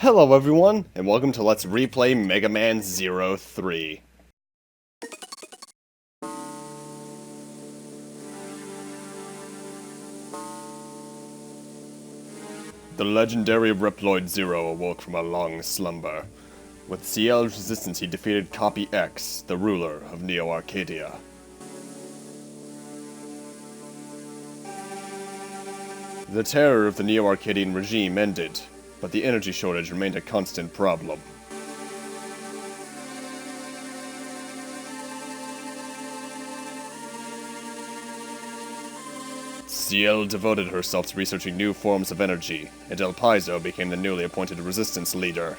Hello everyone, and welcome to Let's Replay Megaman 03. The legendary Reploid Zero awoke from a long slumber. With Ciel's resistance he defeated Copy X, the ruler of Neo-Arcadia. The terror of the Neo-Arcadian regime ended, but the energy shortage remained a constant problem. Ciel devoted herself to researching new forms of energy, and El Paizo became the newly appointed resistance leader.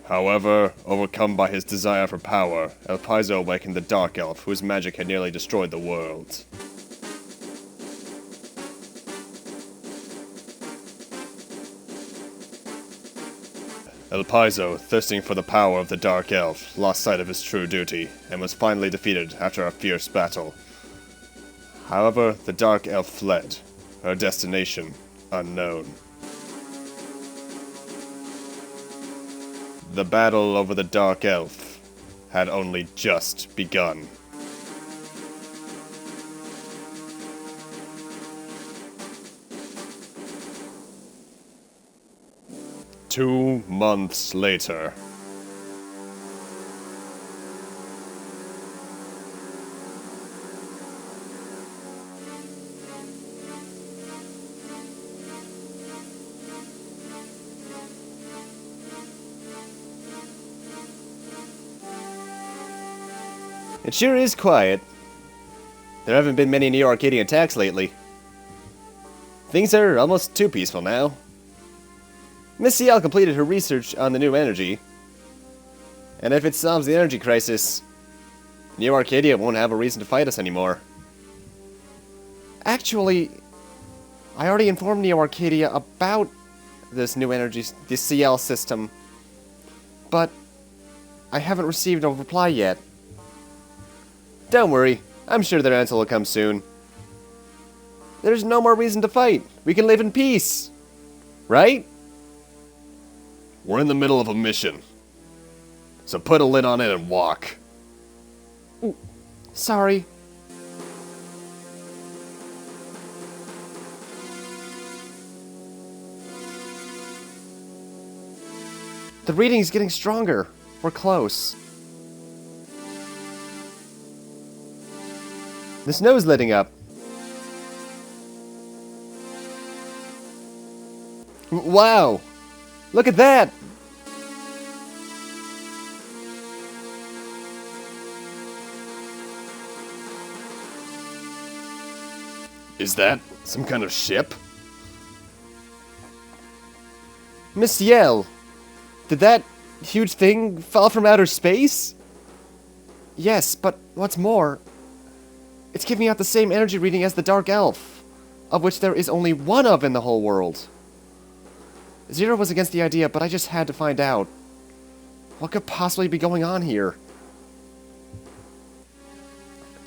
However, overcome by his desire for power, El Paizo awakened the Dark Elf, whose magic had nearly destroyed the world. El Paizo, thirsting for the power of the Dark Elf, lost sight of his true duty, and was finally defeated after a fierce battle. However, the Dark Elf fled, her destination unknown. The battle over the Dark Elf had only just begun. Two months later. It sure is quiet. There haven't been many Neo-Arcadian attacks lately. Things are almost too peaceful now. Miss Ciel completed her research on the new energy, and if it solves the energy crisis, Neo-Arcadia won't have a reason to fight us anymore. Actually, I already informed Neo-Arcadia about this new energy, the Ciel system, but I haven't received a reply yet. Don't worry, I'm sure their answer will come soon. There's no more reason to fight. We can live in peace. Right? We're in the middle of a mission. So put a lid on it and walk. Ooh, sorry. The reading's getting stronger. We're close. The snow's letting up. Wow! Look at that! Is that some kind of ship? Miss Ciel, did that huge thing fall from outer space? Yes, but what's more, it's giving out the same energy reading as the Dark Elf, of which there is only one of in the whole world. Zero was against the idea, but I just had to find out. What could possibly be going on here?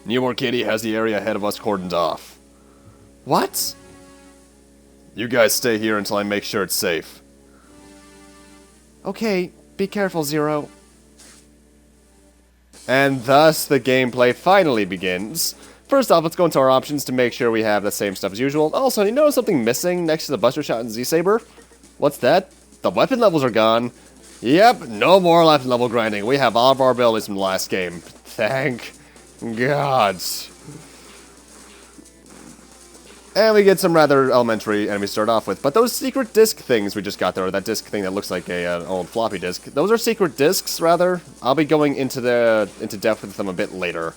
Neo-Arcadia has the area ahead of us cordoned off. What? You guys stay here until I make sure it's safe. Okay, be careful, Zero. And thus, the gameplay finally begins. First off, let's go into our options to make sure we have the same stuff as usual. Also, you notice something missing next to the Buster Shot and Z-Saber? What's that? The weapon levels are gone. Yep, no more weapon level grinding. We have all of our abilities from the last game. Thank God. And we get some rather elementary enemies to start off with. But those secret disc things we just got there, or that disc thing that looks like an old floppy disk, those are secret discs, rather. I'll be going into depth with them a bit later.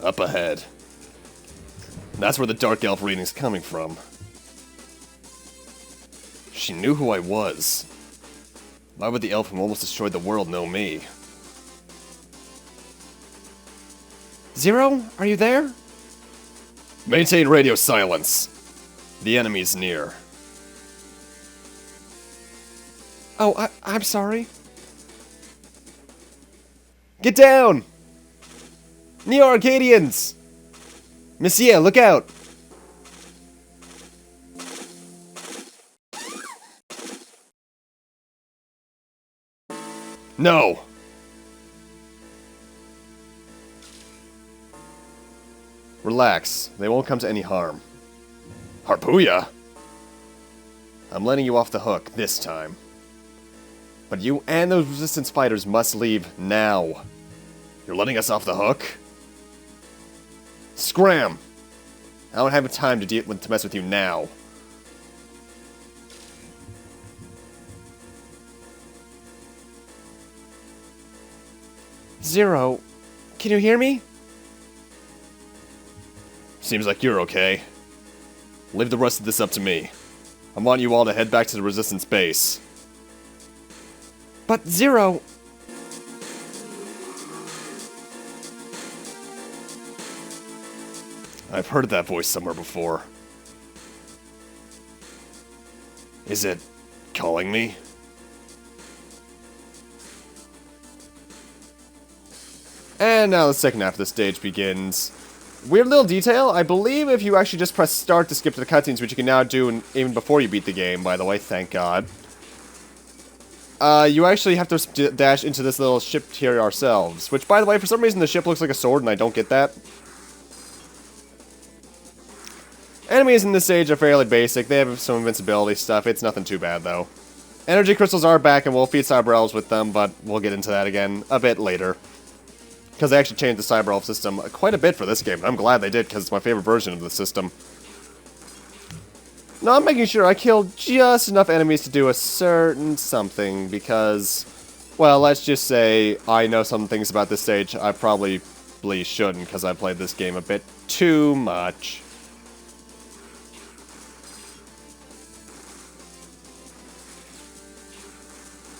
Up ahead. That's where the Dark Elf reading's coming from. She knew who I was. Why would the elf who almost destroyed the world know me? Zero, are you there? Maintain radio silence. The enemy's near. Oh, I'm sorry. Get down! Neo-Arcadians! Monsieur, look out! No! Relax. They won't come to any harm. Harpuya? I'm letting you off the hook this time. But you and those resistance fighters must leave now. You're letting us off the hook? Scram! I don't have time to mess with you now. Zero, can you hear me? Seems like you're okay. Leave the rest of this up to me. I want you all to head back to the Resistance base. But Zero... I've heard that voice somewhere before. Is it calling me? And now the second half of the stage begins. Weird little detail, I believe if you actually just press start to skip to the cutscenes, which you can now do even before you beat the game, by the way, thank God. You actually have to dash into this little ship here ourselves, which, by the way, for some reason the ship looks like a sword and I don't get that. Enemies in this stage are fairly basic, they have some invincibility stuff, it's nothing too bad though. Energy crystals are back and we'll feed Cyber Elves with them, but we'll get into that again a bit later. Because they actually changed the Cyber Elf system quite a bit for this game, and I'm glad they did, because it's my favorite version of the system. Now I'm making sure I killed just enough enemies to do a certain something, because, well, let's just say I know some things about this stage I probably shouldn't, because I played this game a bit too much.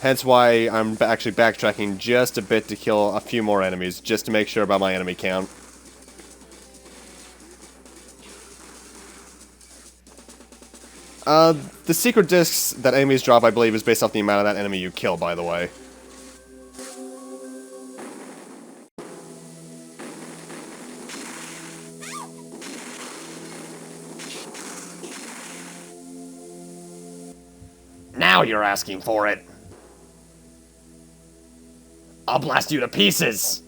Hence why I'm actually backtracking just a bit to kill a few more enemies, just to make sure about my enemy count. The secret discs that enemies drop, I believe, is based off the amount of that enemy you kill, by the way. Now you're asking for it. I'll blast you to pieces!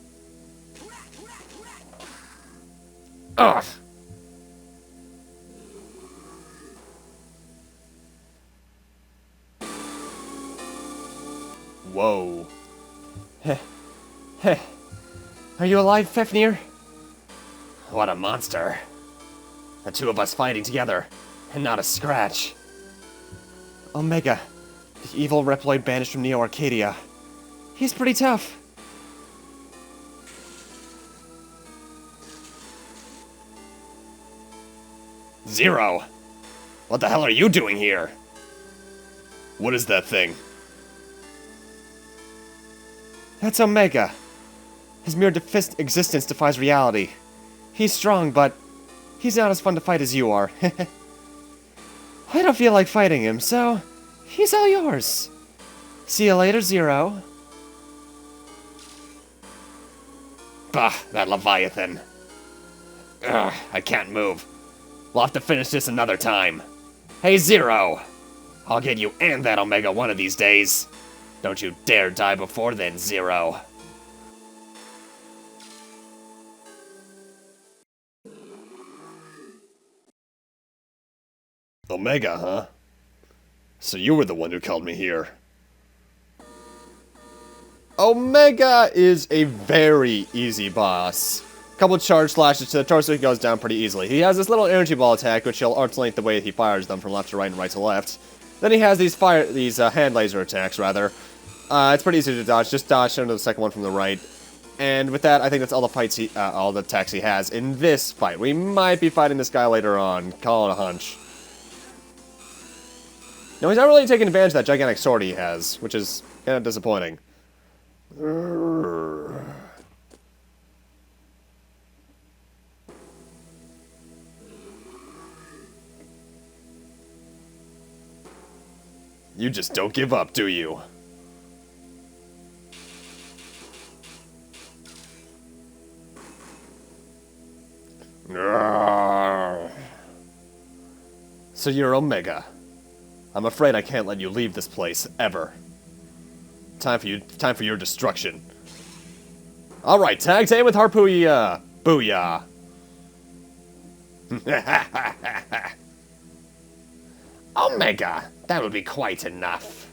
Ugh! Whoa. Heh. Heh. Are you alive, Fafnir? What a monster. The two of us fighting together, and not a scratch. Omega, the evil Reploid banished from Neo-Arcadia. He's pretty tough. Zero! What the hell are you doing here? What is that thing? That's Omega. His mere existence defies reality. He's strong, but he's not as fun to fight as you are. I don't feel like fighting him, so he's all yours. See you later, Zero. Bah, that Leviathan. Ugh, I can't move. We'll have to finish this another time. Hey, Zero! I'll get you and that Omega one of these days. Don't you dare die before then, Zero. Omega, huh? So you were the one who called me here. Omega is a very easy boss. Couple charge slashes to the torso, he goes down pretty easily. He has this little energy ball attack, which he'll alternate the way he fires them from left to right and right to left. Then he has these hand laser attacks, rather. It's pretty easy to dodge. Just dodge into the second one from the right. And with that, I think that's all the attacks he has in this fight. We might be fighting this guy later on. Call it a hunch. No, he's not really taking advantage of that gigantic sword he has, which is kind of disappointing. You just don't give up, do you? So you're Omega. I'm afraid I can't let you leave this place, ever. Time for your destruction. Alright, tag team with Harpooya! Booyah! Omega, that will be quite enough.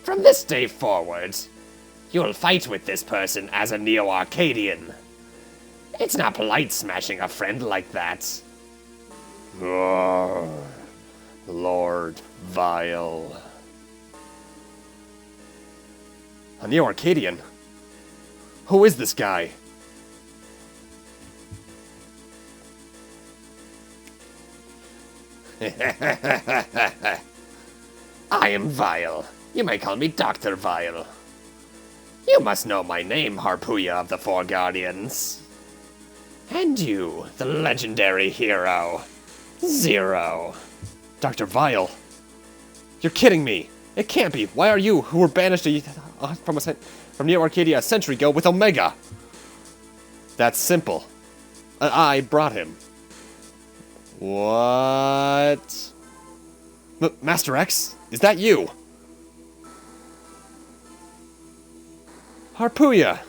From this day forward, you'll fight with this person as a Neo-Arcadian. It's not polite smashing a friend like that. Lord Wiel. A Neo-Arcadian? Who is this guy? I am Wiel. You may call me Dr. Wiel. You must know my name, Harpooya of the Four Guardians. And you, the legendary hero, Zero. Dr. Wiel? You're kidding me. It can't be. Why are you, who were banished from Neo-Arcadia a century ago, with Omega? That's simple. I brought him. What? Master X? Is that you? Harpooya!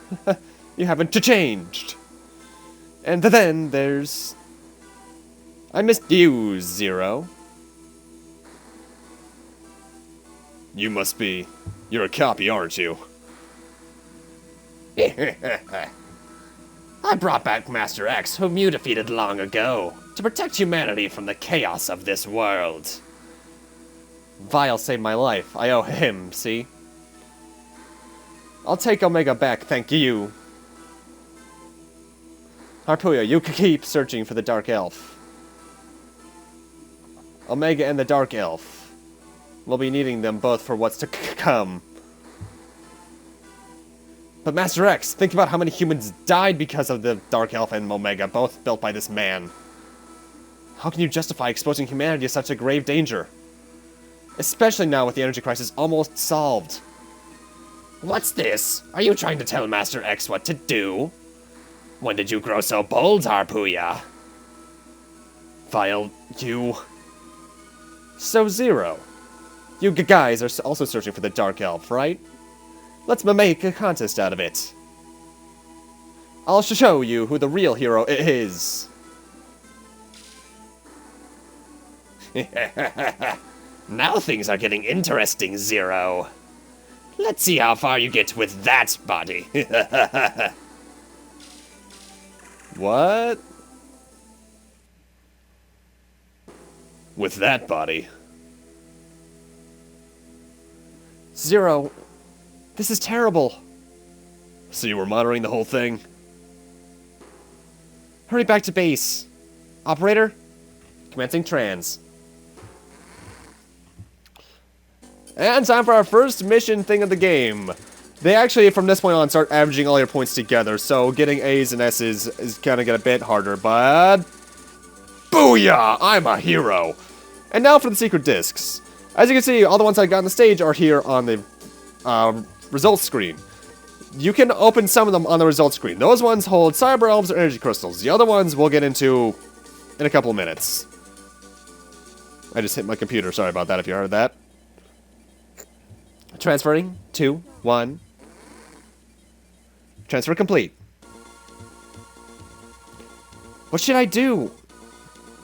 You haven't changed. And then there's... I missed you, Zero. You must be... You're a copy, aren't you? I brought back Master X, whom you defeated long ago, to protect humanity from the chaos of this world. Wiel saved my life. I owe him, see? I'll take Omega back, thank you. Harpooya, you keep searching for the Dark Elf. Omega and the Dark Elf. We'll be needing them both for what's to come. But Master X, think about how many humans died because of the Dark Elf and Omega, both built by this man. How can you justify exposing humanity to such a grave danger? Especially now with the energy crisis almost solved. What's this? Are you trying to tell Master X what to do? When did you grow so bold, Harpooya? Wiel, you... So Zero. You guys are also searching for the Dark Elf, right? Let's make a contest out of it. I'll show you who the real hero is. Now things are getting interesting, Zero. Let's see how far you get with that body. What? With that body? Zero, this is terrible. So you were monitoring the whole thing? Hurry back to base. Operator, commencing trans. And time for our first mission thing of the game. They actually, from this point on, start averaging all your points together, so getting A's and S's is gonna get a bit harder, but... Booyah! I'm a hero! And now for the secret discs. As you can see, all the ones I got on the stage are here on the results screen. You can open some of them on the results screen. Those ones hold cyber elves or energy crystals. The other ones we'll get into in a couple of minutes. I just hit my computer, sorry about that if you heard that. Transferring, 2, 1. Transfer complete. What should I do?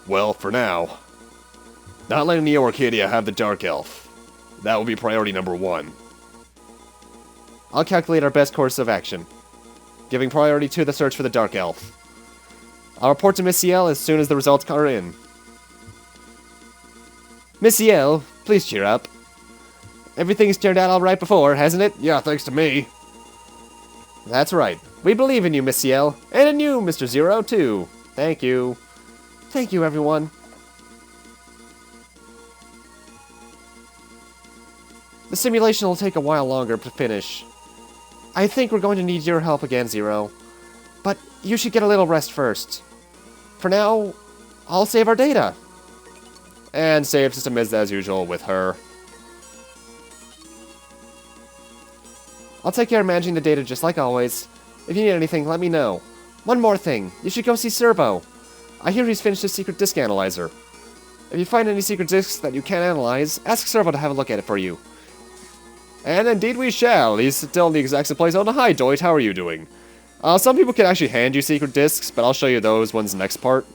Well, for now, not letting Neo-Arcadia have the Dark Elf. That will be priority number 1. I'll calculate our best course of action, giving priority to the search for the Dark Elf. I'll report to Miss Ciel as soon as the results are in. Miss Ciel, please cheer up. Everything's turned out alright before, hasn't it? Yeah, thanks to me. That's right. We believe in you, Miss Ciel. And in you, Mr. Zero, too. Thank you. Thank you, everyone. The simulation will take a while longer to finish. I think we're going to need your help again, Zero. But you should get a little rest first. For now, I'll save our data. And save system is as usual with her. I'll take care of managing the data just like always. If you need anything, let me know. One more thing. You should go see Servo. I hear he's finished his secret disk analyzer. If you find any secret disks that you can't analyze, ask Servo to have a look at it for you. And indeed we shall. He's still in the exact same place. Oh, hi, Doit. How are you doing? Some people can actually hand you secret disks, but I'll show you those ones next part.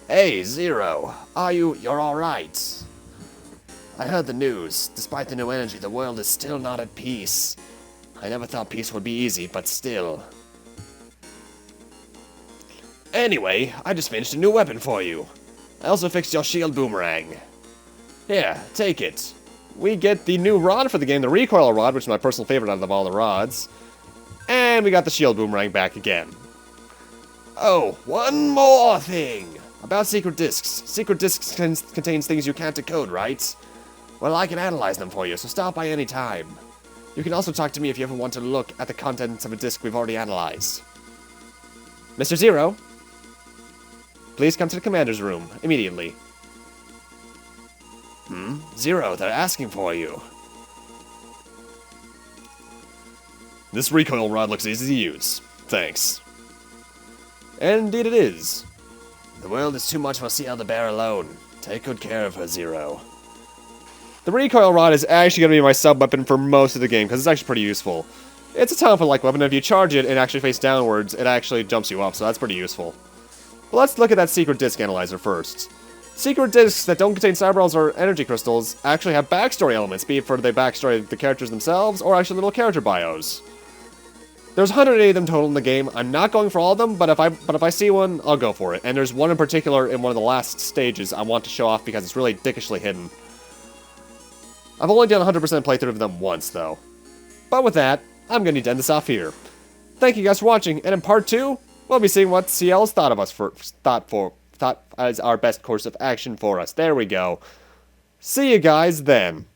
Hey, Zero. You're alright. I heard the news. Despite the new energy, the world is still not at peace. I never thought peace would be easy, but still. Anyway, I just finished a new weapon for you. I also fixed your shield boomerang. Here, take it. We get the new rod for the game, the recoil rod, which is my personal favorite out of all the rods. And we got the shield boomerang back again. Oh, one more thing. About secret disks. Secret disks contains things you can't decode, right? Well, I can analyze them for you, so stop by any time. You can also talk to me if you ever want to look at the contents of a disk we've already analyzed. Mr. Zero, please come to the commander's room, immediately. Zero, they're asking for you. This recoil rod looks easy to use. Thanks. And indeed it is. The world is too much for CL to bear alone. Take good care of her, Zero. The recoil rod is actually going to be my sub-weapon for most of the game, because it's actually pretty useful. It's a talent-like weapon, and if you charge it and actually face downwards, it actually jumps you up, so that's pretty useful. But let's look at that secret disk analyzer first. Secret disks that don't contain cyberballs or energy crystals actually have backstory elements, be it for the backstory of the characters themselves, or actually little character bios. There's 180 of them total in the game. I'm not going for all of them, but if I see one, I'll go for it. And there's one in particular in one of the last stages I want to show off because it's really dickishly hidden. I've only done 100% playthrough of them once, though. But with that, I'm going to need to end this off here. Thank you guys for watching, and in part 2, we'll be seeing what CL has thought as our best course of action for us. There we go. See you guys then.